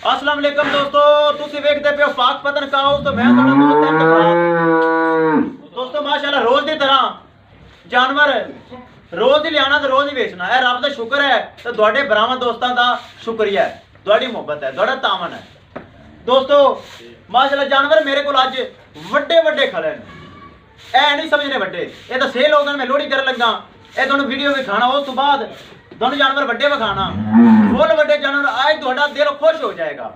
अस्सलाम वालेकुम दोस्तों, तुसी वेखदे पे हो पाक पतन काओ तो मैं तुहाडा दोस्त इमरान। दोस्तों माशाल्लाह रोज दी तरह जानवर रोज ही लियाना ते रोज ही बेचना है। रब दा शुक्र है ते तुहाडे भरावां दोस्तां दा शुक्रिया है, तुहाडी मोहब्बत है, तुहाडा तावन है। दोस्तों माशाल्लाह जानवर मेरे कोल अज वड्डे वड्डे खड़े ने। ऐ नहीं समझने वड्डे, ये तो सेल हो गए। मैं लोहड़ी कर लगा, ये तुहानू वीडियो विखाना, उस तो बाद तुहानू जानवर वड्डे विखाना, फुल वड्डे जानवर। आज तुहाडा दिल खुश हो जाएगा।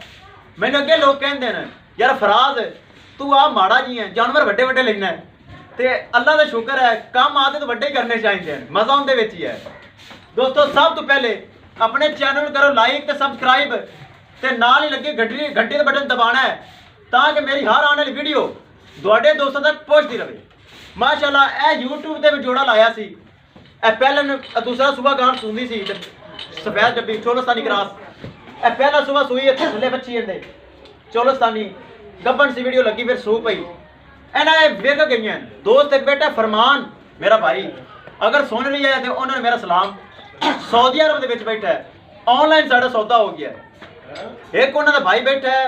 मैंने अगे लोग कहते हैं यार फराज तू आ माड़ा जी है, जानवर वड्डे वड्डे लेना है। ते अल्लाह का शुक्र है, काम आते तो वड्डे करने चाहिए, मजा उनके विच ही है। दोस्तों सब तो पहले अपने चैनल करो लाइक ते सबसक्राइब ते नाल ही लगे घंटी का बटन दबाना है ताकि मेरी हर आने वाली वीडियो तुहाडे दोस्तों तक पहुंचती रहे। माशाल्लाह ए यूट्यूब ते जोड़ा लाया सी, ए पहले दूसरा सुबह गान सुनदी सी सफेद डब्बी चोलस्तानी क्रॉस। ए पहला सुबह सुई इत्थे थल्ले बच्ची इंदे चोलस्तानी गब्बन सी वीडियो लगी, फिर सू पई एना वेख गई। दोस्त एक बेटा फरमान मेरा भाई अगर सुन रही है तो उन्होंने मेरा सलाम। सऊदी अरब के बैठा है, ऑनलाइन साडा सौदा हो गया है। एक उन्होंने भाई बैठा है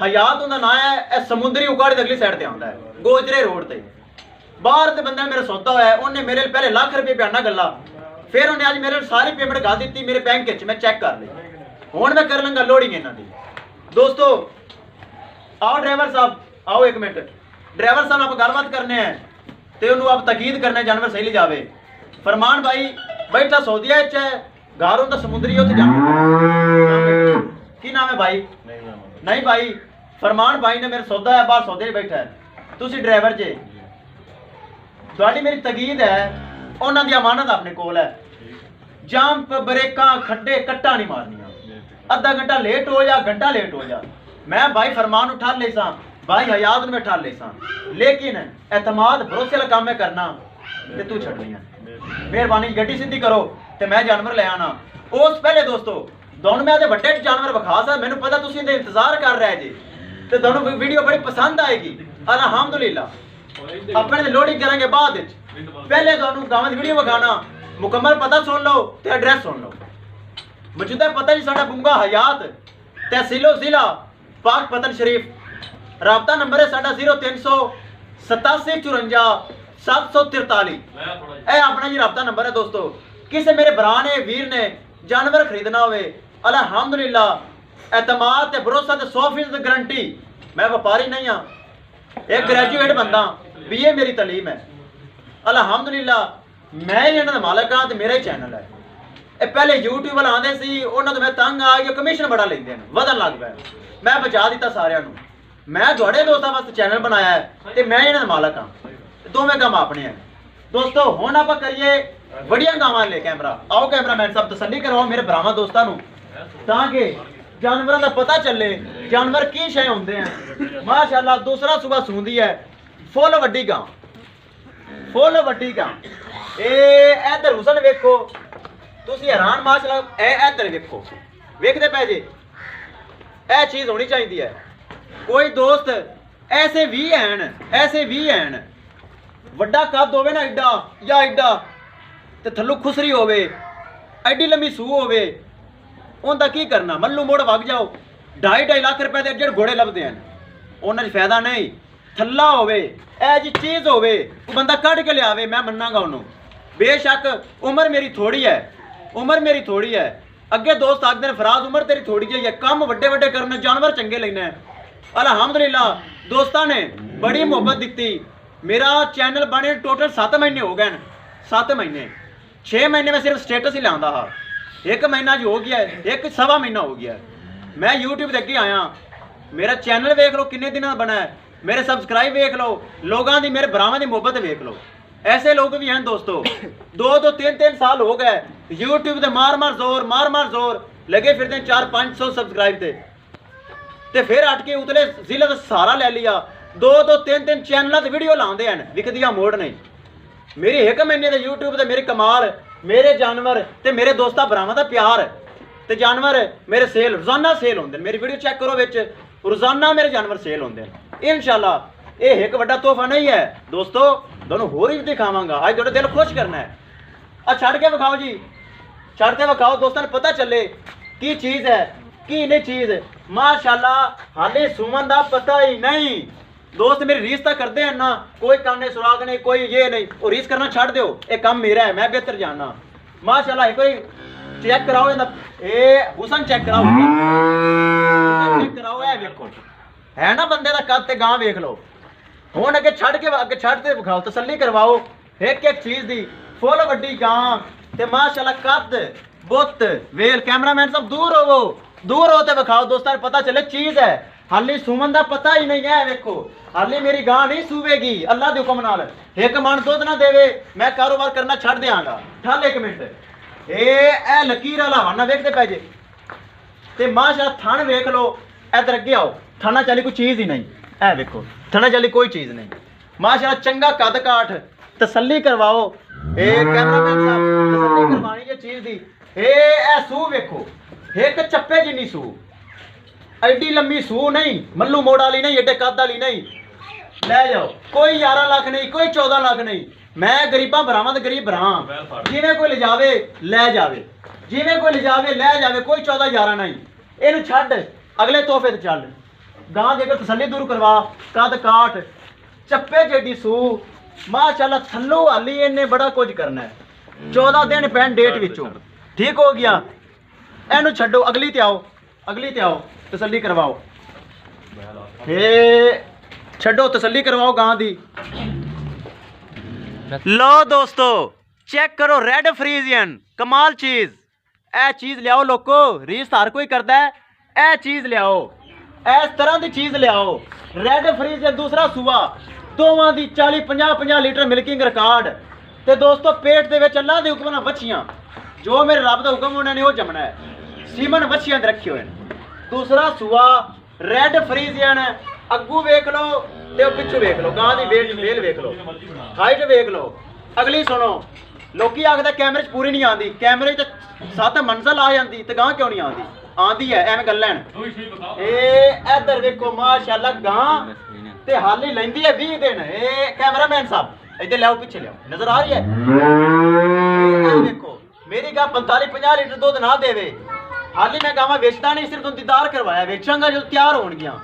हयात उनका नाम है, ए समुद्री उकाड़ी अगली साइड से आता है गोजरे रोड से। बाहर के बंदे मेरा सौदा होया, उन्हें मेरे पहले लाख रुपये बयाना गला, फिर उन्हें अज मेरे सारी पेमेंट गा दी मेरे बैंक मैं चेक कर ली। हुण मैं कर लंगा लोहड़ी इन्हों की। दोस्तों आओ ड्राइवर साहब, आओ एक मिनट। ड्राइवर साहब आप गलबात करने हैं तो उन्होंने आप तकीद करने जानवर सही ले जावे। फरमान भाई बैठा सऊदीया है, घर होंगे समुद्री उत्थे जाना। की नाम है भाई? नहीं भाई फरमान भाई ने मेरा सौदा है, बाहर सौदे बैठा है, तुसी ड्राइवर जे। तुहाडी मेरी तकीद है, उन्होंने दी अमानत अपने कोल है। जंप ब्रेकां खड्डे कट्टा नहीं मारनियां, अद्धा घंटा लेट हो जा घंटा लेट हो जा। मैं भाई फरमान उठा ले सा, भाई हयात में उठा ले सा, लेकिन एतमाद भरोसे वाला काम है करना ते तू छड़नी है। मेहरबानी गड्डी सीधी करो ते मैं जानवर ले आना। उस पहले दोस्तों दोनों मैं वड्डे जानवर विखा सा, मैनू पता तुसीं इहदा इंतजार कर रहे जे ते दोनों वीडियो बड़ी पसंद आएगी अल्हम्दुलिल्लाह। अपने लोहड़ी करेंगे बाद विच, पहले तुहानू गावां दी वीडियो विखाना, मुकम्मल पता सुन लो ते एड्रैस सुन लो। मौजूदा पता जी साडा बुंगा हयात, तहसीलो जिला पाक पतन शरीफ। राबता नंबर है साडा 0300 87 54 743। ए अपना जी राबता नंबर है। दोस्तों किसी मेरे भरा ने वीर ने जानवर खरीदना होवे, अल्हम्दुलिल्लाह एतमाद ते भरोसा ते 100% गारंटी। मैं व्यापारी नहीं हाँ, एक ग्रेजुएट बंदा, BA मेरी तलीम है, अल्हम्दुलिल्लाह मैं ही इन्हां दा मालक हाँ ते मेरा ही चैनल है। ए पहले यूट्यूब वाले आंदे सी, उन्हां तो मैं तंग आ गया, कमीशन बड़ा लेंदे हैं, वधन लग पिया। मैं बचा दिता सारिਆਂ ਨੂੰ। मैं तुहाडे दोस्तां वास्ते चैनल बनाया है ते मैं इन्हां दा मालक हाँ, दोवें काम अपने हैं। दोस्तों हुण आपां करिए वड़ियां गावां ले कैमरा। आओ कैमरामैन साहब तसल्ली करवाओ मेरे भरावां दोस्तां नूं ताकि जानवरों का पता चले जानवर की शय होंदे हैं। माशाअल्लाह दूसरा सुबह सूंदी है, फुल वड्डी गां, फुल वड्डी गां। ए इधर हुसन वेखो, तुसीं हैरान माशाअल्लाह। ए इधर वेखो, वेखदे पै जे, ए चीज़ होनी चाहिए है। कोई दोस्त ऐसे भी हैं, ऐसे भी हैं वड्डा कद होवे ना एडा या एडा ते थल्लों खुसरी होवे, एडी लंबी सूह होवे, उनका की करना? मल्लू मोड़ वग जाओ, 2.5 लाख रुपए के जेड घोड़े लभदे हैं, उन्हें फायदा नहीं। थल्ला होवे ऐ जी चीज़ होवे, बंदा कट के लियावे, मैं मन्नागा उन्होंने। बेशक उम्र मेरी थोड़ी है, उम्र मेरी थोड़ी है। अगे दोस्त आखते हैं फराज उम्र तेरी थोड़ी जी है, कम वड्डे वड्डे करने, जानवर चंगे लेने हैं। अल्हम्दुलिल्लाह दोस्तों ने बड़ी मोहब्बत दी। मेरा चैनल बने टोटल 7 महीने हो गए, 7 महीने। 6 महीने में सिर्फ स्टेटस ही लाता हा, 1 महीना जो हो गया है, 1 सवा महीना हो गया मैं यूट्यूब से अगे आया। मेरा चैनल वेख लो किन्ने दिन बना है, मेरे सबसक्राइब वेख लो, लोगों की मेरे भरावां की मोहब्बत वेख लो। ऐसे लोग भी हैं दोस्तों, 2-2 3-3 साल हो गए यूट्यूब से मार मार जोर लगे फिरते 400-500 सबसक्राइब थे, ते फिर अट के उतले जिले का सहारा ले लिया। 2-2 3-3 चैनलों से वीडियो लाते हैं, विकदियां मोड़ नहीं। मेरी 1 महीने के यूट्यूब से मेरे कमाल, मेरे जानवर ते मेरे दोस्तां भरावां दा प्यार ते जानवर मेरे सेल रोजाना सेल होंदे। मेरी वीडियो चेक करो, विच रोजाना मेरे जानवर सेल होंदे। इंशाअल्लाह ये एक बड़ा तोहफा नहीं है दोस्तों, दोनों होर ही दिखावांगा। अज तुहाडा दिल खुश करना है। छड़ के विखाओ जी, छड़ के विखाओ, दोस्तों पता चले की चीज़ है। ਕੀ ਨੇ ਚੀਜ਼ ਮਾਸ਼ਾਅੱਲਾ ਹਾਲੇ ਸੁਮਨ ਦਾ ਪਤਾ ਹੀ ਨਹੀਂ दोस्त मेरी रीस तो करते हैं ना कोई काम नहीं सुराग नहीं कोई ये नहीं और रीस करना छाड़ दो ये काम मेरा है मैं बेहतर जानना माशाल्लाह कोई चेक कराओ ए हुसन चेक कराओ चेक कराओ है देखो है ना बंदे दा कद ते गां देख लो हुन अगे छड़ ते विखाओ तसल्ली करवाओ एक एक चीज दी फुल वड्डी गां ते माशाल्लाह कद बुत वेल कैमरामैन सब दूर हो ते विखाओ दोस्तां पता चले चीज है हाली सुमन दा पता ही नहीं है देखो हाली मेरी गां नहीं सूवेगी अल्लाह दे हुक्म नाल एक मन दुध ना देवे मैं कारोबार करना छड़ देंगा ठल एक मिनट ए लकीर वाला हवाना वेखदे पै जे ते माशाअल्लाह थन वेख लो इधर अगे आओ थाना चाली कोई चीज ही नहीं ए देखो थाना चाली कोई चीज नहीं माशाअल्लाह चंगा कद काठ तसल्ली करवाओ ए कैमरामैन साहब तसल्ली करवानी ये चीज दी ए सू वेखो एक चप्पे जिन्नी सू एडी लंबी सू नहीं मल्लू मोड़ वाली नहीं एडे कद वाली नहीं ले जाओ कोई 11 लाख नहीं कोई 14 लाख नहीं मैं गरीबा भरावां ते गरीब भरा जिवें कोई ले जावे ले जावे जिवें कोई ले जावे ले जावे कोई 14 11 नहीं इहनू छड्ड अगले तोहफे ते चल गां देकर तसल्ली दूर करवा कद काठ चप्पे जेडी सू माशाअल्लाह थल्लो हाली इन्ने बड़ा कुछ करना है 14 दिन पैन डेट विचों ठीक हो गया इहनू छड्डो अगली ते आओ तसल्ली करवाओ छड्डो तसल्ली करवाओ गां दी लो दोस्तों चेक करो रेड फ्रीजियन कमाल चीज ए चीज लियाओ लोको रीस हर कोई करता है ए चीज लियाओ इस तरह की चीज लियाओ रेड फ्रीजियन दूसरा सूआ दोवां दी 40-50 लीटर मिल्किंग रिकॉर्ड ते दोस्तों पेट दे विच अल्लाह दे हुक्म नाल बच्चियां जो मेरे रब दा हुक्म उन्होंने वो जमना है सीमन बच्चियां रखे हुए दूसरा सूआ रेड फ्रीजियन अगू वेख लो ते पिछू वेख लो गां दी वेल वेख लो हाइट वेख लो अगली सुनो लोकी आखदे कैमरे च पूरी नहीं आंदी कैमरे च 7 मंजिल आ जांदी ते गां क्यों नहीं आंदी है एवें गल्लां ए इधर देखो माशाअल्लाह गां ते हाली लैंदी है 20 दिन ए कैमरामैन साहब इधर लाओ पीछे लाओ नजर आ रही है देखो मेरी गां 45-50 लीटर दूध ना देवे हाली मैं गावां बेचता नहीं सिर्फ तुम दीदार करवाया बेचांगा जो तैयार होन गया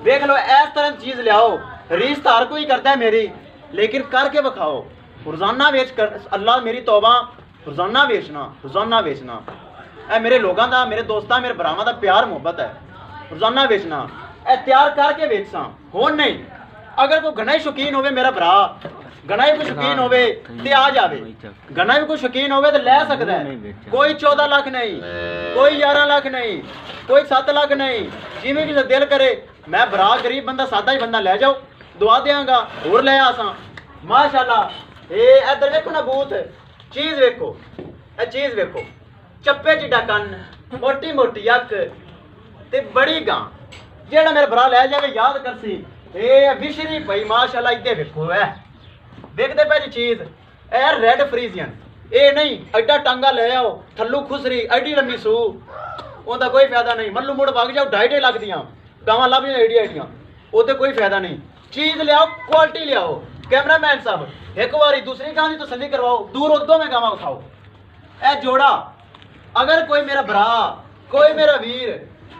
देख लो इस तरह चीज लियाओ रीस तो हर कोई करता है मेरी लेकिन करके विखाओ रोजाना बेच कर अल्लाह मेरी तौबा रोजाना बेचना ए मेरे लोगों का मेरे दोस्तों मेरे भरावां का प्यार मुहब्बत है रोजाना बेचना ए तैयार करके बेचसा होन नहीं अगर कोई घना ही शौकीन होवे मेरा भरा घना ही कोई शौकीन होवे ते आ जावे घना भी कोई शौकीन होवे तो ले सकता है कोई 14 लाख नहीं कोई 11 लाख नहीं कोई 7 लाख नहीं जिवें किसी दिल करे मैं भरा गरीब बंदा सादा ही बंदा ले जाओ दुआ देंगा होर ले आसा माशाअल्लाह ए इधर देखो ना बूथ चीज वेखो ए चीज वेखो चप्पे जिड्डा कन मोटी मोटी अख ते बड़ी गां जेड़ा मेरा भरा ले जावे याद करसी ए विशरी भाई माशाअल्लाह इधे वेखो है देखते पे चीज ए रेड फ्रीजियन ए नहीं एडा टांगा ले आओ थल्लू खुसरी एडी लंबी सू ओदा कोई फायदा नहीं मल्लू मुड़ भाग जाओ 2.5 लाख दियां गावां लभ जाए एडियां ओते कोई फायदा नहीं चीज ले आओ क्वालिटी ले आओ कैमरामैन साहब एक बारी दूसरी गां दी तसल्ली करवाओ दूर उदों में गावां खाओ ए जोड़ा अगर कोई मेरा भरा कोई मेरा वीर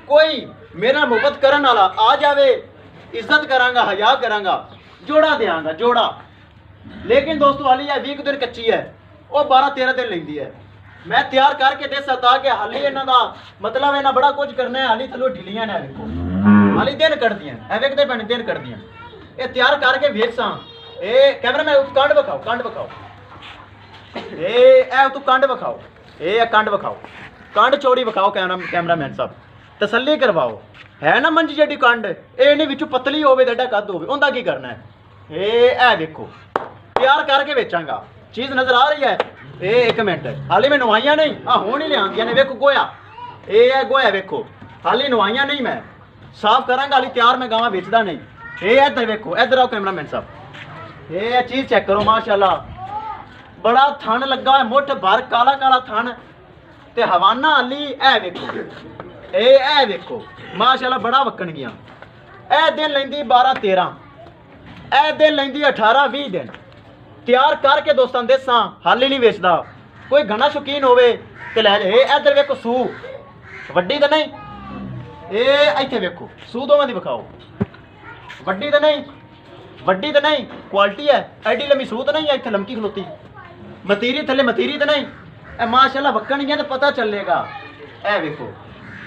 कोई मेरा मुहब्बत करन वाला आ जावे इज्जत करांगा हया करांगा जोड़ा देंगा जोड़ा लेकिन दोस्तों हाली है 20 दिन कच्ची है वो 12-13 दिन लेंदी है मैं तैयार करके दे सकता कि हाली इन्हां दा मतलब इन्हां बड़ा कुछ करना है हाली थल्लों ढिलियां ने देखो हाली दिन कटदियां ऐ वेखदे पैण दिन कटदियां ये तैयार करके वेचसां ए कैमरामैन कंड विखाओ ए तू कंड विखाओ ए कंड विखाओ कंड चौड़ी विखाओ कैमरामैन साहब तसल्ली करवाओ है ना मंजी जेडी कंड ए नहीं विचों पतली होवे ते एडा कद होवे उंदा की करना है ए देखो तैयार करके बेचांगा चीज नजर आ रही है ए एक मिनट हाली मैं नवाइया नहीं हुण ही लियांदियां ने वेखो गोया ए गोया वेखो हाली नवाइया नहीं मैं साफ करांगा हाली तैयार मैं गावां बेचदा नहीं ए इधर वेखो इधर आओ कैमरामैन साहब ए चीज चेक करो माशाअल्लाह बड़ा थन लगा है मुठ भर काला काला थन ते हवाना हाली ए वेखो माशाअल्लाह बड़ा वक्कन गया ए दिन लैंदी 12-13 ए दिन लैंदी 18-20 दिन तैयार करके दोस्तों देसा हाली नहीं बेचता कोई घना शौकीन होवे ते ले जाए इधर वेखो सू वड्डी तो नहीं ਇਹ ਇੱਥੇ ਵੇਖੋ ਸੂ ਦੋਵਾਂ ਦੀ ਵਿਖਾਓ। ਵੱਡੀ ਤਾਂ ਨਹੀਂ ਕੁਆਲਿਟੀ ਹੈ। ਐਡੀ ਲੰਮੀ ਸੂ ਤਾਂ ਨਹੀਂ ਹੈ ਇੱਥੇ ਲੰਮਕੀ ਖਲੋਤੀ। ਮਤੀਰੀ ਥੱਲੇ ਮਤੀਰੀ ਤਾਂ ਨਹੀਂ। ਇਹ ਮਾਸ਼ਾਅੱਲਾ ਵਕਣਗੀਆਂ ਤਾਂ ਪਤਾ ਚੱਲੇਗਾ। ਇਹ ਵੇਖੋ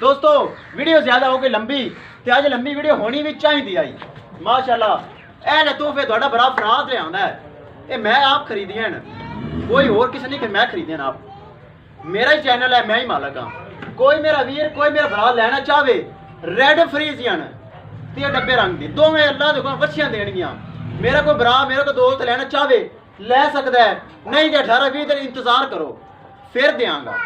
ਦੋਸਤੋ ਵੀਡੀਓ ਜ਼ਿਆਦਾ ਹੋ ਗਈ ਲੰਬੀ ਤੇ ਅੱਜ ਲੰਬੀ ਵੀਡੀਓ ਹੋਣੀ ਵੀ ਚਾਹੀਦੀ ਆਈ ਮਾਸ਼ਾਅੱਲਾ। ਇਹ ਨੇ ਤੋਹਫੇ ਤੁਹਾਡਾ ਬੜਾ ਫਰਾਦ ਲਿਆਉਂਦਾ ਹੈ। ਇਹ ਮੈਂ ਆਪ ਖਰੀਦੀਆਂ ਨੇ, ਕੋਈ ਹੋਰ ਕਿਸੇ ਨਹੀਂ ਕਿ ਮੈਂ ਖਰੀਦੀਆਂ ਆਪ। ਮੇਰਾ ਹੀ ਚੈਨਲ ਹੈ, ਮੈਂ ਹੀ ਮਾਲਕ ਹਾਂ। ਕੋਈ ਮੇਰਾ ਵੀਰ ਕੋਈ ਮੇਰਾ ਭਰਾ ਲੈਣਾ ਚਾਹਵੇ ਰੈਡ ਫਰੀਜ਼ੀਅਨ 30 ਡੱਬੇ ਰੰਗ ਦੀ ਦੋਵੇਂ ਅੱਲਾ ਦੇ ਕੋਲ ਵੱਛੀਆਂ ਦੇਣਗੀਆਂ। ਮੇਰਾ ਕੋਈ ਭਰਾ ਮੇਰਾ ਕੋਈ ਦੋਸਤ ਲੈਣਾ ਚਾਹਵੇ ਲੈ ਸਕਦਾ ਹੈ, ਨਹੀਂ ਤੇ 18-20 ਦਿਨ ਇੰਤਜ਼ਾਰ ਕਰੋ ਫਿਰ ਦਿਆਂਗਾ।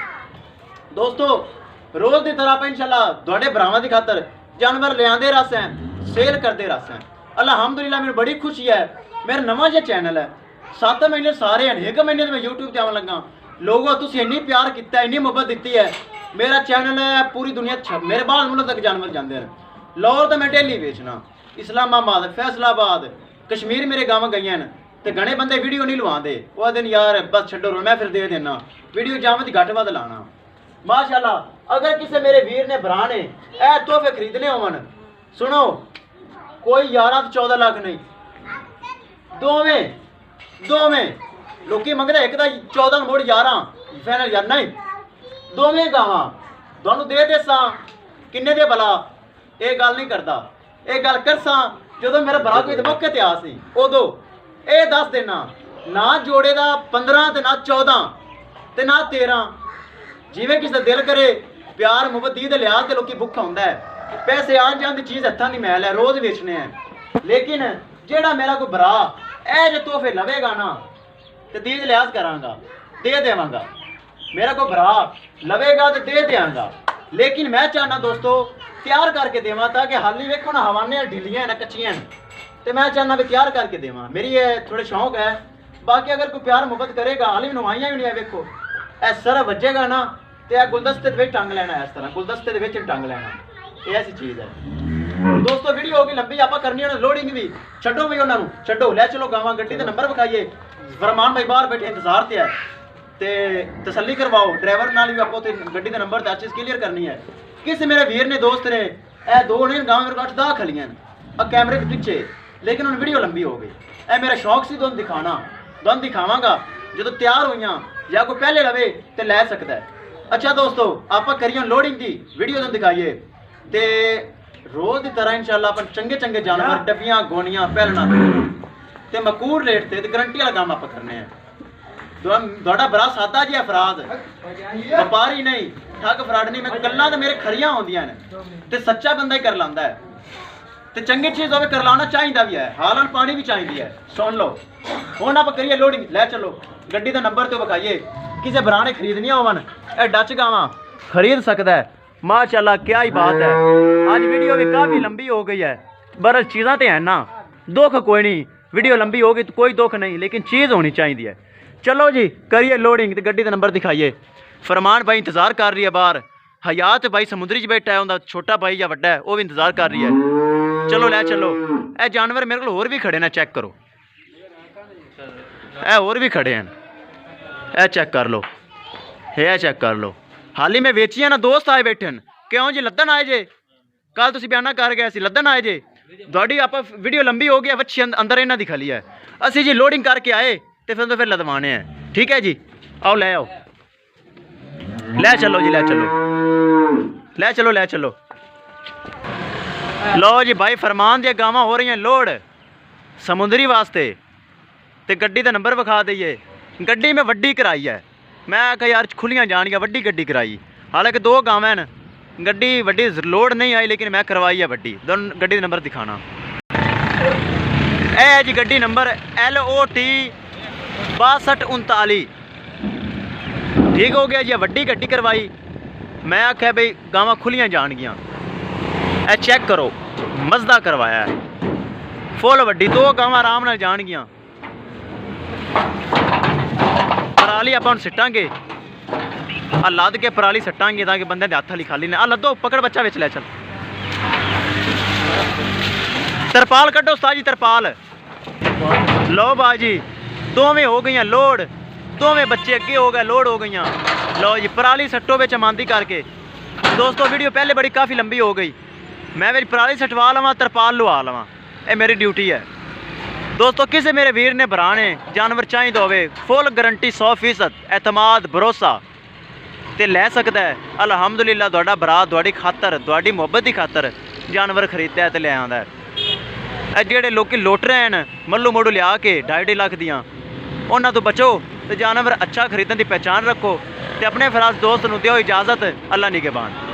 ਦੋਸਤੋ ਰੋਜ਼ ਦੀ ਤਰ੍ਹਾਂ ਆਪਾਂ ਇਨਸ਼ਾਅੱਲਾ ਤੁਹਾਡੇ ਭਰਾਵਾਂ ਦੀ ਖਾਤਰ ਜਾਨਵਰ ਲਿਆਂਦੇ ਰਸ ਹੈ, ਸੇਲ ਕਰਦੇ ਰਸ ਹੈ। ਅਲਹਮਦੁਲਿਲਾ ਮੈਨੂੰ ਬੜੀ ਖੁਸ਼ੀ ਹੈ। ਮੇਰਾ ਨਵਾਂ ਜਿਹਾ ਚੈਨਲ ਹੈ, 7 ਮਹੀਨੇ ਸਾਰੇ ਹਨ, 1 ਮਹੀਨੇ ਤੋਂ ਮੈਂ YouTube ਤੇ ਆਉਣ ਲੱਗਾ। ਲੋਗੋ ਤੁਸੀਂ ਇੰਨੀ ਪਿਆਰ ਕੀਤਾ, ਇੰਨੀ ਮੁਹੱਬਤ ਦਿੱਤੀ ਹੈ। ਮੇਰਾ ਚੈਨਲ ਹੈ ਪੂਰੀ ਦੁਨੀਆ ਮੇਰੇ ਬਾਹਰ ਮੁਲਕ ਤੱਕ ਜਾਨਵਰ ਜਾਂਦੇ ਹਨ। ਲਾਹੌਰ ਤਾਂ ਮੈਂ ਡੇਲੀ ਵੇਚਣਾ, ਇਸਲਾਮਾਬਾਦ, ਫੈਸਲਾਬਾਦ, ਕਸ਼ਮੀਰ ਮੇਰੇ ਗਾਵਾਂ ਗਈਆਂ ਨੇ ਤੇ ਘਣੇ ਬੰਦੇ ਵੀਡੀਓ ਨਹੀਂ ਲਵਾਉਂਦੇ। ਉਹ ਦਿਨ ਯਾਰ ਬਸ ਛੱਡੋ ਮੈਂ ਫਿਰ ਦੇ ਦੇਣਾ ਵੀਡੀਓ ਜਾਵਾਂ ਦੀ ਘੱਟ ਵੱਧ ਲਾਣਾ। ਮਾਸ਼ਾਅੱਲਾ ਅਗਰ ਕਿਸੇ ਮੇਰੇ ਵੀਰ ਨੇ ਭਰਾ ਨੇ ਇਹ ਤੋਹਫੇ ਖਰੀਦਨੇ ਹੋਵਣ, ਸੁਣੋ ਕੋਈ 11 ਤੋਂ 14 ਲੱਖ ਨਹੀਂ, ਦੋਵੇਂ ਲੋਕੀ ਮੰਗਦੇ ਇੱਕ ਦਾ 14 ਮੋੜ 11 ਫਾਈਨਲ ਯਾਰ ਨਹੀਂ, ਦੋਵੇਂ ਗਾਵਾਂ ਤੁਹਾਨੂੰ ਦੇ ਸਾਂ। ਕਿੰਨੇ ਦੇ ਭਲਾ ਇਹ ਗੱਲ ਨਹੀਂ ਕਰਦਾ, ਇਹ ਗੱਲ ਕਰਸਾਂ ਜਦੋਂ ਮੇਰਾ ਭਰਾ ਕੋਈ ਮੌਕੇ ਤੇ ਆ ਸੀ ਉਦੋਂ। ਇਹ ਦੱਸ ਦੇਣਾ ਨਾ ਜੋੜੇ ਦਾ 15 ਤੇ ਨਾ 14 ਤੇ ਨਾ 13, ਜਿਵੇਂ ਕਿਸੇ ਦਾ ਦਿਲ ਕਰੇ। ਪਿਆਰ ਮੁਹੱਬਤ ਦੀ ਦੇ ਲਿਆਜ਼ ਤੇ ਲੋਕੀ ਭੁੱਖਾ ਹੁੰਦਾ ਹੈ। ਪੈਸੇ ਆਣ ਜਾਣ ਦੀ ਚੀਜ਼ ਹੱਥਾਂ ਦੀ ਮੈਲ ਹੈ, ਰੋਜ਼ ਵੇਚਣੇ ਹੈ। ਲੇਕਿਨ ਜਿਹੜਾ ਮੇਰਾ ਕੋਈ ਭਰਾ ਇਹ ਜੇ ਤੋਹਫੇ ਲਵੇਗਾ ਨਾ ਤੇ ਦੀਦ ਲਿਆਜ਼ ਕਰਾਂਗਾ, ਦੇ ਦੇਵਾਂਗਾ। ਮੇਰਾ ਕੋਈ ਭਰਾ ਲਵੇਗਾ ਤੇ ਦੇ ਦਿਆਂਗਾ। ਲੇਕਿਨ ਮੈਂ ਚਾਹਨਾ ਦੋਸਤੋ ਤਿਆਰ ਕਰਕੇ ਦੇਵਾਂ ਤਾਂ ਕਿ ਹਾਲੀ ਵੇਖੋ ਨਾ ਹਵਾਨੇ ਢਿੱਲੀਆਂ ਨਾ ਕੱਚੀਆਂ ਤੇ ਮੈਂ ਚਾਹਨਾ ਵੀ ਤਿਆਰ ਕਰਕੇ ਦੇਵਾਂ। ਮੇਰੀ ਇਹ ਥੋੜੇ ਸ਼ੌਂਕ ਹੈ। ਬਾਕੀ ਅਗਰ ਕੋਈ ਪਿਆਰ ਮੁਹੱਬਤ ਕਰੇਗਾ, ਹਾਲੀ ਨਵਾਈਆਂ ਵੀ ਨਹੀਂ ਹੈ। ਵੇਖੋ ਇਹ ਸਾਰਾ ਵੱਜੇਗਾ ਨਾ ਤੇ ਇਹ ਗੁਲਦਸਤੇ ਦੇ ਵਿੱਚ ਟੰਗ ਲੈਣਾ, ਇਸ ਤਰ੍ਹਾਂ ਗੁਲਦਸਤੇ ਦੇ ਵਿੱਚ ਟੰਗ ਲੈਣਾ। ਇਹ ਐਸੀ ਚੀਜ਼ ਹੈ ਦੋਸਤੋ। ਵੀਡੀਓ ਹੋ ਗਈ ਲੰਬੀ, ਆਪਾਂ ਕਰਨੀ ਹੈ ਲੋਡਿੰਗ ਵੀ। ਛੱਡੋ ਵੀ ਉਹਨਾਂ ਨੂੰ, ਛੱਡੋ ਲੈ ਚਲੋ ਗਾਵਾਂ। ਗੱਡੀ ਦਾ ਨੰਬਰ ਵਿਖਾਈਏ। ਫਰਮਾਨ ਭਾਈ ਬਾਹਰ ਬੈਠੇ ਇੰਤਜ਼ਾਰ ਤੇ ਹੈ ਤੇ ਤਸੱਲੀ ਕਰਵਾਓ ਡਰਾਈਵਰ ਨਾਲ ਵੀ। ਆਪਾਂ ਉੱਥੇ ਗੱਡੀ ਦਾ ਨੰਬਰ ਤੇ ਚੀਜ਼ ਕਲੀਅਰ ਕਰਨੀ ਹੈ। ਕਿਸੇ ਮੇਰੇ ਵੀਰ ਨੇ ਦੋਸਤ ਨੇ ਇਹ ਦੋ ਨੇ ਗਾਵਾਂ ਮੇਰੇ ਕੋਲ 8-10 ਖਲੀਆਂ ਨੇ ਆ ਕੈਮਰੇ ਦੇ ਪਿੱਛੇ, ਲੇਕਿਨ ਹੁਣ ਵੀਡੀਓ ਲੰਬੀ ਹੋ ਗਈ। ਇਹ ਮੇਰਾ ਸ਼ੌਕ ਸੀ ਤੁਹਾਨੂੰ ਦਿਖਾਣਾ, ਤੁਹਾਨੂੰ ਦਿਖਾਵਾਂਗਾ ਜਦੋਂ ਤਿਆਰ ਹੋਈਆਂ ਜਾਂ ਕੋਈ ਪਹਿਲੇ ਲਵੇ ਤੇ ਲੈ ਸਕਦਾ ਹੈ। ਅੱਛਾ ਦੋਸਤੋ ਆਪਾਂ ਕਰੀਏ ਲੋਡਿੰਗ ਦੀ ਵੀਡੀਓ ਤੁਹਾਨੂੰ ਦਿਖਾਈਏ ਤੇ ਰੋਜ਼ ਦੀ ਤਰ੍ਹਾਂ ਇਨਸ਼ਾਅੱਲਾ ਆਪਾਂ ਚੰਗੇ ਜਾਨਵਰ ਡੱਬੀਆਂ ਗੋਣੀਆਂ ਪਹਿਲਣਾ ਤੇ ਮਕੂਰ ਰੇਟ ਤੇ ਗਰੰਟੀ ਵਾਲਾ ਕੰਮ ਆਪਾਂ ਕਰਨੇ ਆ। ਤੁਹਾਡਾ ਬੜਾ ਸਾਦਾ ਜਿਹਾ ਅਫਰਾਦ, ਵਪਾਰੀ ਨਹੀਂ, ਠੱਗ ਫਰਾਡ ਨਹੀਂ। ਮੈਂ ਗੱਲਾਂ ਤਾਂ ਮੇਰੇ ਖਰੀਆਂ ਹੁੰਦੀਆਂ ਨੇ ਤੇ ਸੱਚਾ ਬੰਦਾ ਹੀ ਕਰ ਲਾਂਦਾ ਹੈ ਤੇ ਚੰਗੀ ਚੀਜ਼ ਹੋਵੇ ਕਰ ਲਾਉਣਾ ਚਾਹੀਦਾ ਵੀ ਹੈ। ਹਾਲਾਂ ਪਾਣੀ ਵੀ ਚਾਹੀਦੀ ਹੈ। ਸੁਣ ਲਓ ਹੁਣ ਆਪਾਂ ਕਰੀਏ ਲੋਡਿੰਗ। ਲੈ ਚਲੋ ਗੱਡੀ ਦਾ ਨੰਬਰ ਤੇ ਵਿਖਾਈਏ। ਕਿਸੇ ਭਰਾ ਨੇ ਖਰੀਦਣੀਆਂ ਹੋਵਣ ਇਹ ਡੱਚ ਗਾਵਾਂ ਖਰੀਦ ਸਕਦਾ ਹੈ। माशाल्लाह क्या ही बात है। आज वीडियो भी काफ़ी लंबी हो गई है। बरस चीज़ां तो हैं ना, दुख कोई नहीं। वीडियो लंबी होगी तो कोई दुख नहीं, लेकिन चीज़ होनी चाहिए। चलो जी करिए लोडिंग तो गड्डी का नंबर दिखाइए। फरमान भाई इंतज़ार कर रही है बाहर। हयात भाई समुद्री च बैठा है, उनका छोटा भाई या वड्डा है वो भी इंतज़ार कर रही है। चलो लै चलो। ए जानवर मेरे को होर भी खड़े ने, चेक करो। ए होर भी खड़े हैं, ए चेक कर लो, ए चेक कर लो। हाली मैं वेचियां ना दोस्त आए बैठे हैं। क्यों जी लद्दन आए जे? कल तुसीं बयाना कर गए सी लद्दन आए जे। तुहाडी आप वीडियो लंबी हो गई, वच्छी अंदर इन्हां दी खली है। असीं जी लोडिंग करके आए तो फिर लदवाने हैं। ठीक है जी, आओ ले आओ, ले चलो जी, ले चलो, ले चलो, ले चलो। लो जी भाई फरमान दी गावां हो रही हैं लोड समुद्री वास्ते ते गड्डी का नंबर विखा दईए। गड्डी में वड्डी कराई है। मैं आखा यार खुलियां जानियां, वड्डी गड्डी कराई। हालांकि दो गावां हैं, गड्डी वड्डी लोड नहीं आई लेकिन मैं करवाई है वड्डी। दोनों गड्डी का नंबर दिखाना है जी। गड्डी नंबर LOT 6239। ठीक हो गया जी, वड्डी गड्डी करवाई। मैं आख्या भाई गावां खुलियां जानगियां। ए चेक करो, मजदा करवाया है फुल वड्डी। दो गावां आराम नाल जानगियां। पराली आप सिटांगे, आ लद के पराली सट्टांगे ताकि बंदे दे हत्थ खाली ने। आ लदो, पकड़ बच्चा विच ले चल। तरपाल कड्डो उस्ताद जी, तरपाल। लो बाजी दोवें हो गई लोड, दोवें बच्चे अगे हो गए, लोड हो गई। लो जी पराली सट्टो विच मांदी करके। दोस्तों वीडियो पहले बड़ी काफ़ी लंबी हो गई, मैं भी पराली सटवा लवां तरपाल लवा लवां, ये मेरी ड्यूटी है। दोस्तों किसी मेरे वीर ने भरा ने जानवर चाहिए होवे फुल गारंटी 100% एतमाद भरोसा ते लै सकता है। अलहमदुलिल्लाह तुहाडा भरा तुहाडी खातर तुहाडी मुहब्बत की खातर जानवर खरीदता है तो ले आंदा है। जेड़े लोग लुट रहे हैं मल्लू मोड़ू लिया के 2.5 लाख दियाँ, उन्होंने तो बचो तो जानवर अच्छा खरीदने की पहचान रखो तो अपने फिरास दोस्त नूं दिओ इजाज़त। अल्लाह निगहबान।